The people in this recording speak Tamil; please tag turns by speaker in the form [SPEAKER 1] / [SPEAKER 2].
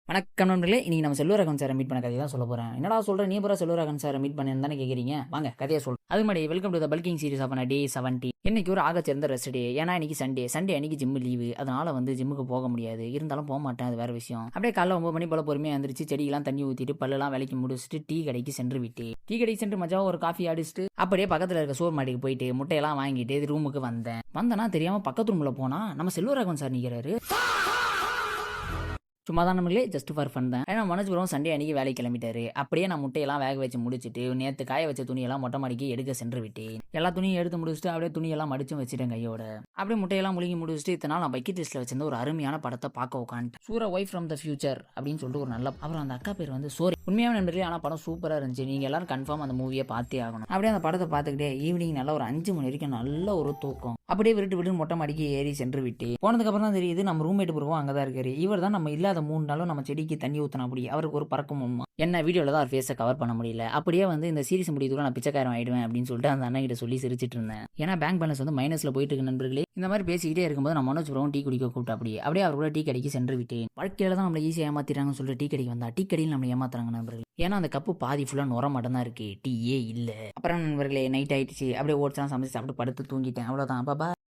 [SPEAKER 1] வணக்கம் நண்பர்களே, இன்னைக்கு நம்ம செல்வராகவன் சாரை மீட் பண்ண கதையை தான் சொல்ல போறேன். என்னடா சொல்ற, நீ பூரா செல்வராகவன் சாரை மீட் பண்ணேன்னு தானே கேட்குறீங்க? வாங்க கதையை சொல்றேன். அது மாதிரி welcome to the bulking series of day 70. இன்னைக்கு ஒரு ஆக சேர்ந்த ரெஸ்ட் டே. ஏன்னா இன்னைக்கு சண்டே அன்னைக்கு ஜிம் லீவு. அதனால வந்து ஜிம்முக்கு போக முடியாது. இருந்தாலும் போக மாட்டேன், அது வேற விஷயம். அப்படியே காலைல 9 மணி போல பொறுமையாக எழுந்திரிச்சு செடியெல்லாம் தண்ணி ஊற்றிட்டு பல்லெல்லாம் விலைக்கு முடிச்சுட்டு டீ கடைக்கு சென்று விட்டு டீ கடைக்கு சென்று மஜாவா ஒரு காஃபி அடிச்சுட்டு அப்படியே பக்கத்தில் இருக்க சோர் மாடிக்கு போயிட்டு முட்டையெல்லாம் வாங்கிட்டு ரூமுக்கு வந்தேன்னா தெரியாம பக்கத்து ரூம்ல போனா நம்ம செல்வராகவன் சார் நிற்கிறாரு. சும்மா தான் நம்மளே ஜஸ்ட் ஃபார் ஃபன் தான். ஏன்னா மனோஜ்புரம் சண்டே அன்னைக்கு வேலைக்கு கிளம்பிட்டாரு. அப்படியே நான் முட்டையெல்லாம் வேக வச்சு முடிச்சுட்டு நேற்று காய வச்ச துணியெல்லாம் மொட்டை மாடிக்கு எடுக்க சென்று விட்டேன். எல்லா துணியும் எடுத்து முடிச்சுட்டு அப்படியே துணியெல்லாம் மடிச்சும் வச்சுட்டேன் கையோட. அப்படியே முட்டையெல்லாம் முழுங்கி முடிச்சுட்டு இத்தனை நாள் நான் பக்கெட் லிஸ்ட்டில் வச்சிருந்த ஒரு அருமையான படத்தை பார்க்க உட்காந்துட்டேன். சூர ஒய்ஃப் ஃப்ரம் த ஃபியூச்சர் அப்படின்னு சொல்லிட்டு ஒரு நல்ல, அப்புறம் அந்த அக்கா பேர் வந்து சோரி. உண்மையான நண்பர்களே, ஆனால் படம் சூப்பராக இருந்துச்சு. நீங்கள் எல்லாரும் கன்ஃபார்ம் அந்த மூவியை பார்த்தே ஆகணும். அப்படியே அந்த படத்தை பார்த்துக்கிட்டே ஈவினிங் நல்லா ஒரு 5 மணி வரைக்கும் நல்ல ஒரு தூக்கம். அப்படியே விட்டு மொட்டை மாடிக்கு ஏறி சென்று விட்டு போனதுக்கப்புறம் தான் தெரியுது நம்ம ரூம்மேட் பூர்வம் அங்கே தான் இருக்காரு. இவர் தான் நம்ம இல்லாத 3 நாளும் நம்ம செடிக்கு தண்ணி ஊற்றினா அப்படி அவருக்கு ஒரு பறக்கும் அம்மா. என்ன வீடியோவில் தான் அவர் ஃபேஸை கவர் பண்ண முடியல. அப்படியே வந்து இந்த சீரிஸ் முடியதுக்குள்ள நான் பிச்சைக்காரன் ஆயிடுவேன் அப்படின்னு சொல்லிட்டு அந்த அண்ணன் கிட்ட சொல்லி சிரிச்சிட்டு இருந்தேன். ஏன்னா பேங்க் பேலன்ஸ் வந்து மைனஸில் போயிட்டு இருக்கு நண்பர்களே. இந்த மாதிரி பேசிக்கிட்டே இருக்கும்போது நம்ம மனோஜ்புரம் டீ குடிக்க கூப்பிட்டு அப்படியே அவர் கூட டீ கடைக்கு சென்று விட்டேன். வாழ்க்கையில தான் நம்மளை ஈஸியாக ஏமாத்திடுறாங்கன்னு சொல்லிட்டு டீ கடைக்கு வந்தா டீ கடையில் நம்மளை ஏமாத்துறாங்க நண்பர்கள். ஏன்னா அந்த கப்பு பாதி ஃபுல்லாக நுர மட்டும் தான் இருக்கு, டீயே இல்லை. அப்புறம் நண்பர்களே நைட் ஆயிடுச்சு. அப்படியே ஓட்ஸ்லாம் சமைச்சு சாப்பிட்டு படுத்து தூங்கிட்டேன். அவ்வளோதான் பாபா.